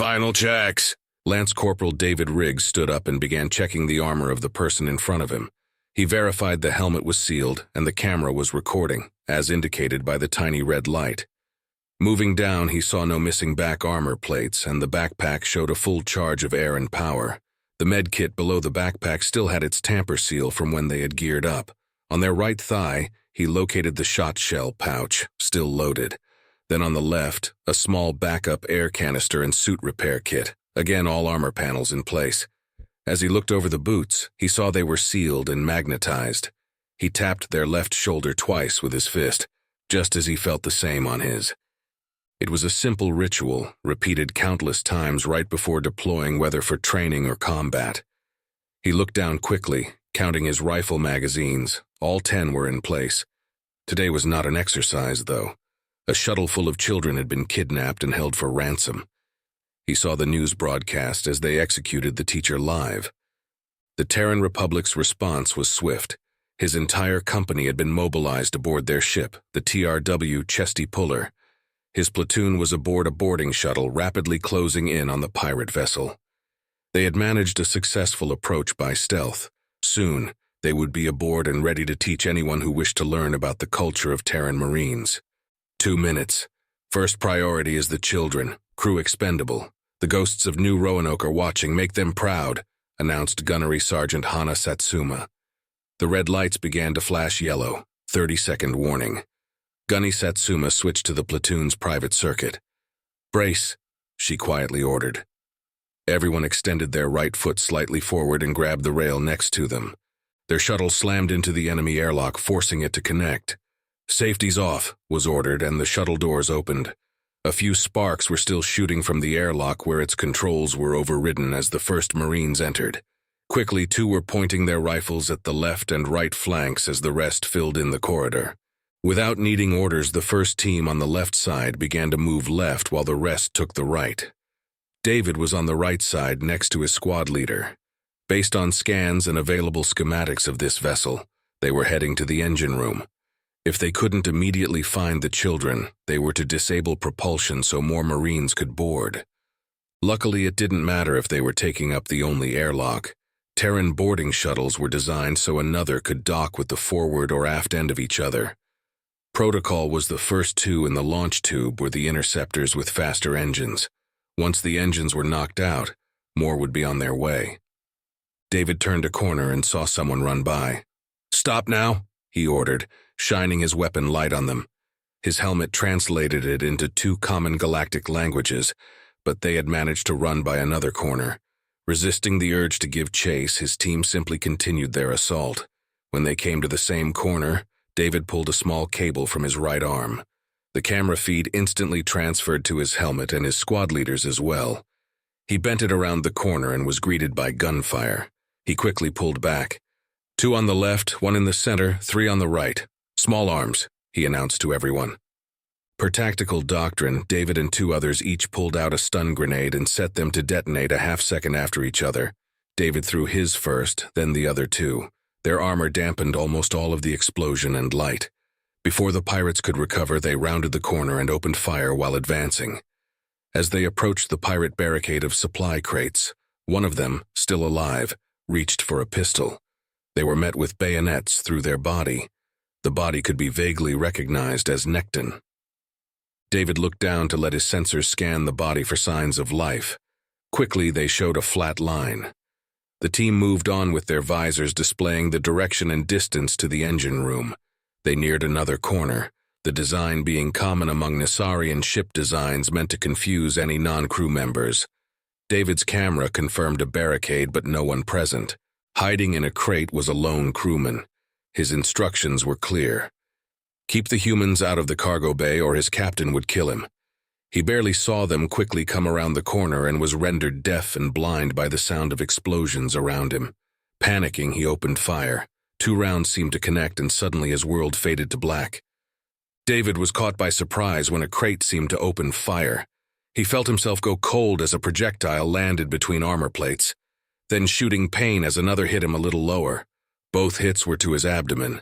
Final checks. Lance Corporal David Riggs stood up and began checking the armor of the person in front of him. He verified the helmet was sealed and the camera was recording, as indicated by the tiny red light. Moving down, he saw no missing back armor plates, and the backpack showed a full charge of air and power. The medkit below the backpack still had its tamper seal from when they had geared up. On their right thigh, he located the shot shell pouch, still loaded. Then on the left, a small backup air canister and suit repair kit, again all armor panels in place. As he looked over the boots, he saw they were sealed and magnetized. He tapped their left shoulder twice with his fist, just as he felt the same on his. It was a simple ritual, repeated countless times right before deploying, whether for training or combat. He looked down quickly, counting his rifle magazines. All 10 were in place. Today was not an exercise, though. A shuttle full of children had been kidnapped and held for ransom. He saw the news broadcast as they executed the teacher live. The Terran Republic's response was swift. His entire company had been mobilized aboard their ship, the TRW Chesty Puller. His platoon was aboard a boarding shuttle rapidly closing in on the pirate vessel. They had managed a successful approach by stealth. Soon, they would be aboard and ready to teach anyone who wished to learn about the culture of Terran Marines. 2 minutes. First priority is the children, crew expendable. The ghosts of New Roanoke are watching, make them proud, announced Gunnery Sergeant Hana Satsuma. The red lights began to flash yellow, 30-second warning. Gunny Satsuma switched to the platoon's private circuit. Brace, she quietly ordered. Everyone extended their right foot slightly forward and grabbed the rail next to them. Their shuttle slammed into the enemy airlock, forcing it to connect. Safety's off, was ordered, and the shuttle doors opened. A few sparks were still shooting from the airlock where its controls were overridden as the first Marines entered. Quickly, 2 were pointing their rifles at the left and right flanks as the rest filled in the corridor. Without needing orders, the first team on the left side began to move left while the rest took the right. David was on the right side next to his squad leader. Based on scans and available schematics of this vessel, they were heading to the engine room. If they couldn't immediately find the children, they were to disable propulsion so more Marines could board. Luckily, it didn't matter if they were taking up the only airlock. Terran boarding shuttles were designed so another could dock with the forward or aft end of each other. Protocol was the first 2 in the launch tube were the interceptors with faster engines. Once the engines were knocked out, more would be on their way. David turned a corner and saw someone run by. "Stop now," he ordered, shining his weapon light on them. His helmet translated it into 2 common galactic languages, but they had managed to run by another corner. Resisting the urge to give chase, his team simply continued their assault. When they came to the same corner, David pulled a small cable from his right arm. The camera feed instantly transferred to his helmet and his squad leaders as well. He bent it around the corner and was greeted by gunfire. He quickly pulled back. 2 on the left, 1 in the center, 3 on the right. Small arms, he announced to everyone. Per tactical doctrine, David and 2 others each pulled out a stun grenade and set them to detonate a half-second after each other. David threw his first, then the other 2. Their armor dampened almost all of the explosion and light. Before the pirates could recover, they rounded the corner and opened fire while advancing. As they approached the pirate barricade of supply crates, one of them, still alive, reached for a pistol. They were met with bayonets through their body. The body could be vaguely recognized as Necton. David looked down to let his sensors scan the body for signs of life. Quickly, they showed a flat line. The team moved on with their visors displaying the direction and distance to the engine room. They neared another corner, the design being common among Nassarian ship designs meant to confuse any non-crew members. David's camera confirmed a barricade but no one present. Hiding in a crate was a lone crewman. His instructions were clear. Keep the humans out of the cargo bay or his captain would kill him. He barely saw them quickly come around the corner and was rendered deaf and blind by the sound of explosions around him. Panicking, he opened fire. 2 rounds seemed to connect and suddenly his world faded to black. David was caught by surprise when a crate seemed to open fire. He felt himself go cold as a projectile landed between armor plates, then shooting pain as another hit him a little lower. Both hits were to his abdomen.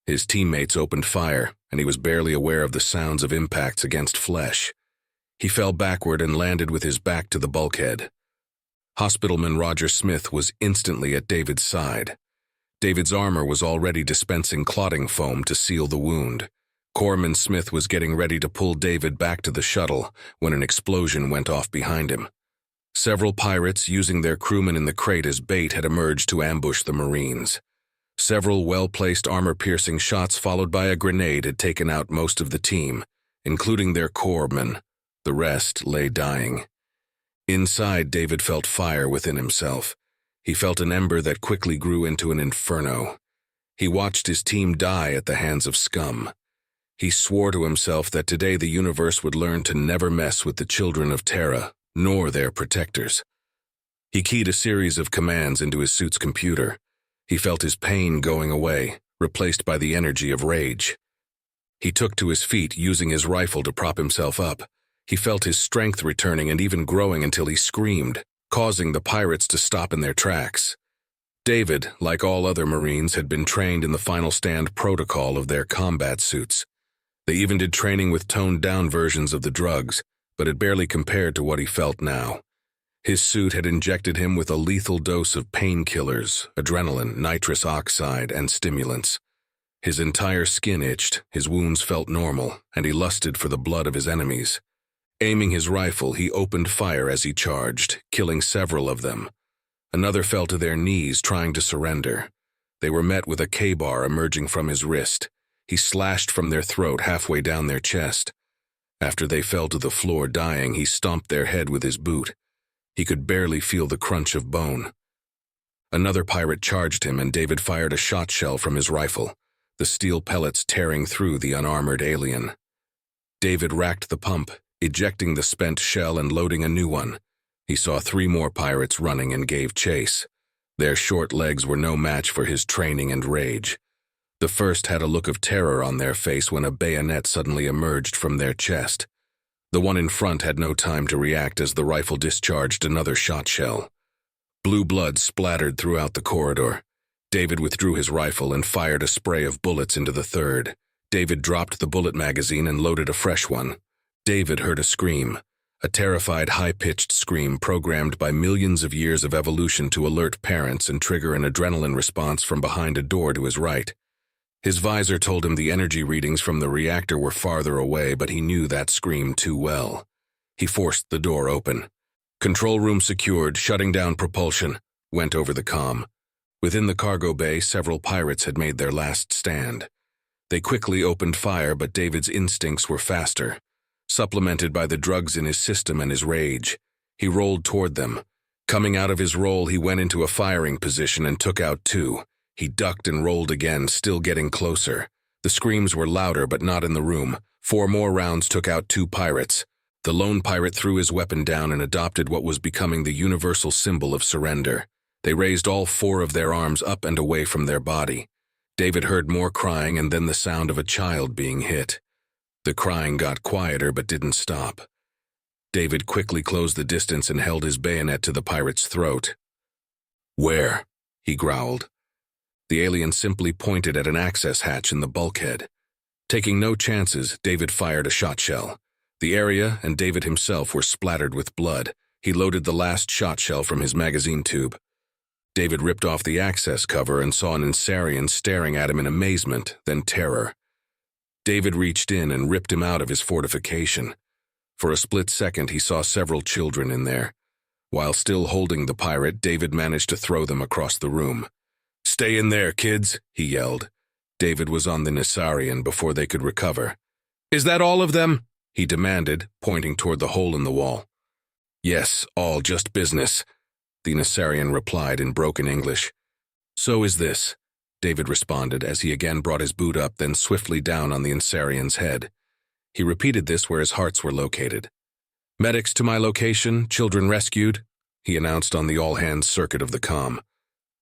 His teammates opened fire, and he was barely aware of the sounds of impacts against flesh. He fell backward and landed with his back to the bulkhead. Hospitalman Roger Smith was instantly at David's side. David's armor was already dispensing clotting foam to seal the wound. Corpsman Smith was getting ready to pull David back to the shuttle when an explosion went off behind him. Several pirates, using their crewmen in the crate as bait, had emerged to ambush the Marines. Several well-placed armor-piercing shots followed by a grenade had taken out most of the team, including their corpsman. The rest lay dying. Inside, David felt fire within himself. He felt an ember that quickly grew into an inferno. He watched his team die at the hands of scum. He swore to himself that today the universe would learn to never mess with the children of Terra, nor their protectors. He keyed a series of commands into his suit's computer. He felt his pain going away, replaced by the energy of rage. He took to his feet, using his rifle to prop himself up. He felt his strength returning and even growing until he screamed, causing the pirates to stop in their tracks. David, like all other Marines, had been trained in the final stand protocol of their combat suits. They even did training with toned-down versions of the drugs, but it barely compared to what he felt now. His suit had injected him with a lethal dose of painkillers, adrenaline, nitrous oxide, and stimulants. His entire skin itched, his wounds felt normal, and he lusted for the blood of his enemies. Aiming his rifle, he opened fire as he charged, killing several of them. Another fell to their knees, trying to surrender. They were met with a K-bar emerging from his wrist. He slashed from their throat halfway down their chest. After they fell to the floor dying, he stomped their head with his boot. He could barely feel the crunch of bone. Another pirate charged him, and David fired a shot shell from his rifle, the steel pellets tearing through the unarmored alien. David racked the pump, ejecting the spent shell and loading a new one. He saw 3 more pirates running and gave chase. Their short legs were no match for his training and rage. The first had a look of terror on their face when a bayonet suddenly emerged from their chest. The one in front had no time to react as the rifle discharged another shot shell. Blue blood splattered throughout the corridor. David withdrew his rifle and fired a spray of bullets into the third. David dropped the bullet magazine and loaded a fresh one. David heard a scream, a terrified, high-pitched scream programmed by millions of years of evolution to alert parents and trigger an adrenaline response from behind a door to his right. His visor told him the energy readings from the reactor were farther away, but he knew that scream too well. He forced the door open. "Control room secured, shutting down propulsion," went over the comm. Within the cargo bay, several pirates had made their last stand. They quickly opened fire, but David's instincts were faster. Supplemented by the drugs in his system and his rage, he rolled toward them. Coming out of his roll, he went into a firing position and took out 2. He ducked and rolled again, still getting closer. The screams were louder, but not in the room. 4 more rounds took out 2 pirates. The lone pirate threw his weapon down and adopted what was becoming the universal symbol of surrender. They raised all 4 of their arms up and away from their body. David heard more crying and then the sound of a child being hit. The crying got quieter but didn't stop. David quickly closed the distance and held his bayonet to the pirate's throat. "Where?" he growled. The alien simply pointed at an access hatch in the bulkhead. Taking no chances, David fired a shot shell. The area and David himself were splattered with blood. He loaded the last shot shell from his magazine tube. David ripped off the access cover and saw an Insarian staring at him in amazement, then terror. David reached in and ripped him out of his fortification. For a split second, he saw several children in there. While still holding the pirate, David managed to throw them across the room. "Stay in there, kids," he yelled. David was on the Insarian before they could recover. "Is that all of them?" he demanded, pointing toward the hole in the wall. "Yes, all just business," the Insarian replied in broken English. "So is this," David responded as he again brought his boot up, then swiftly down on the Insarian's head. He repeated this where his hearts were located. "Medics to my location, children rescued," he announced on the all-hands circuit of the comm.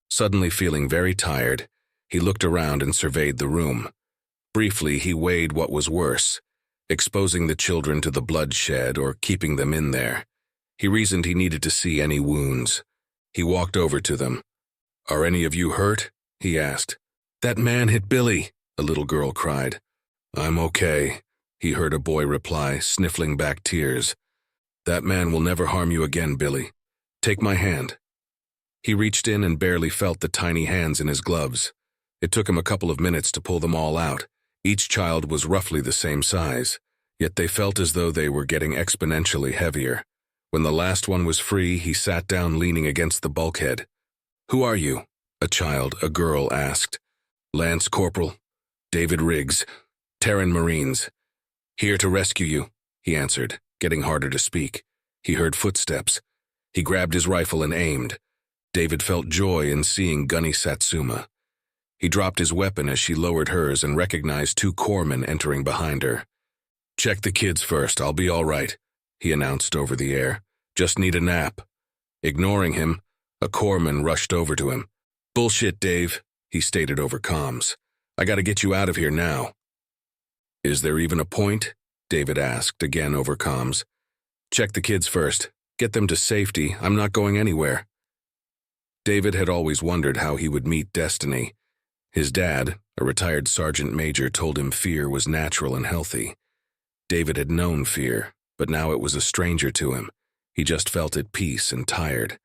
Suddenly feeling very tired, he looked around and surveyed the room. Briefly, he weighed what was worse, exposing the children to the bloodshed or keeping them in there. He reasoned he needed to see any wounds. He walked over to them. "Are any of you hurt?" he asked. "That man hit Billy," a little girl cried. "I'm okay," he heard a boy reply, sniffling back tears. That man will never harm you again, Billy. Take my hand. He reached in and barely felt the tiny hands in his gloves. It took him a couple of minutes to pull them all out. Each child was roughly the same size, yet they felt as though they were getting exponentially heavier. When the last one was free, he sat down leaning against the bulkhead. "Who are you?" a girl asked. "Lance Corporal David Riggs, Terran Marines. Here to rescue you," he answered, getting harder to speak. He heard footsteps. He grabbed his rifle and aimed. David felt joy in seeing Gunny Satsuma. He dropped his weapon as she lowered hers and recognized two corpsmen entering behind her. "Check the kids first, I'll be all right," he announced over the air. "Just need a nap." Ignoring him, a corpsman rushed over to him. "Bullshit, Dave," he stated over comms. "I gotta get you out of here now." "Is there even a point?" David asked, again over comms. "Check the kids first. Get them to safety. I'm not going anywhere." David had always wondered how he would meet destiny. His dad, a retired sergeant major, told him fear was natural and healthy. David had known fear, but now it was a stranger to him. He just felt at peace and tired.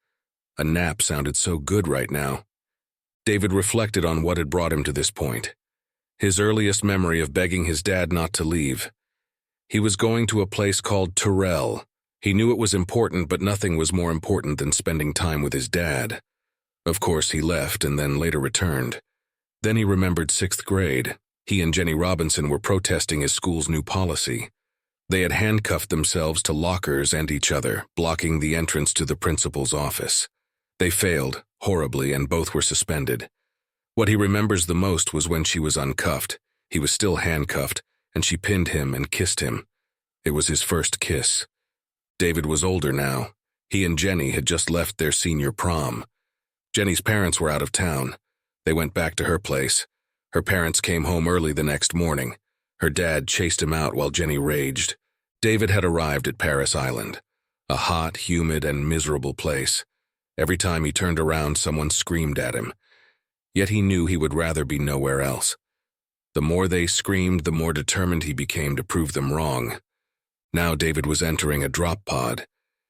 A nap sounded so good right now. David reflected on what had brought him to this point. His earliest memory of begging his dad not to leave. He was going to a place called Terrell. He knew it was important, but nothing was more important than spending time with his dad. Of course, he left and then later returned. Then he remembered 6th grade. He and Jenny Robinson were protesting his school's new policy. They had handcuffed themselves to lockers and each other, blocking the entrance to the principal's office. They failed, horribly, and both were suspended. What he remembers the most was when she was uncuffed. He was still handcuffed, and she pinned him and kissed him. It was his first kiss. David was older now. He and Jenny had just left their senior prom. Jenny's parents were out of town. They went back to her place. Her parents came home early the next morning. Her dad chased him out while Jenny raged. David had arrived at Paris Island, a hot, humid, and miserable place. Every time he turned around, someone screamed at him. Yet he knew he would rather be nowhere else. The more they screamed, the more determined he became to prove them wrong. Now David was entering a drop pod.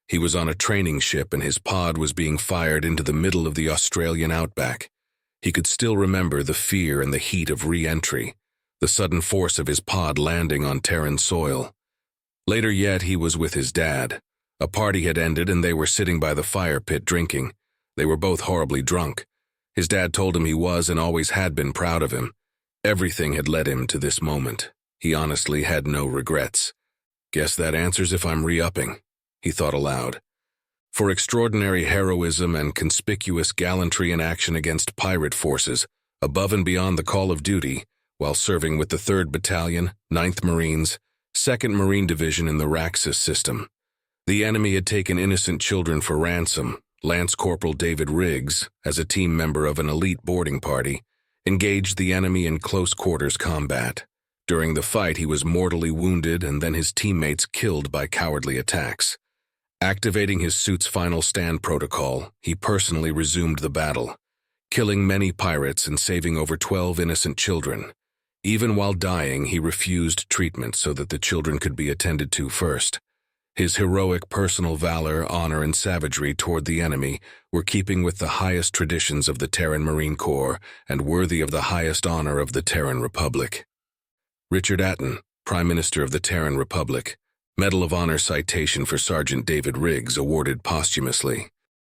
He was on a training ship and his pod was being fired into the middle of the Australian outback. He could still remember the fear and the heat of re-entry, the sudden force of his pod landing on Terran soil. Later yet, he was with his dad. A party had ended and they were sitting by the fire pit drinking. They were both horribly drunk. His dad told him he was and always had been proud of him. Everything had led him to this moment. He honestly had no regrets. "Guess that answers if I'm re-upping," he thought aloud. For extraordinary heroism and conspicuous gallantry in action against pirate forces, above and beyond the call of duty, while serving with the 3rd Battalion, 9th Marines, 2nd Marine Division in the Raxus system. The enemy had taken innocent children for ransom. Lance Corporal David Riggs, as a team member of an elite boarding party, engaged the enemy in close quarters combat. During the fight, he was mortally wounded and then his teammates killed by cowardly attacks. Activating his suit's final stand protocol, he personally resumed the battle, killing many pirates and saving over 12 innocent children. Even while dying, he refused treatment so that the children could be attended to first. His heroic personal valor, honor, and savagery toward the enemy were keeping with the highest traditions of the Terran Marine Corps and worthy of the highest honor of the Terran Republic. Richard Atten, Prime Minister of the Terran Republic, Medal of Honor citation for Sergeant David Riggs awarded posthumously.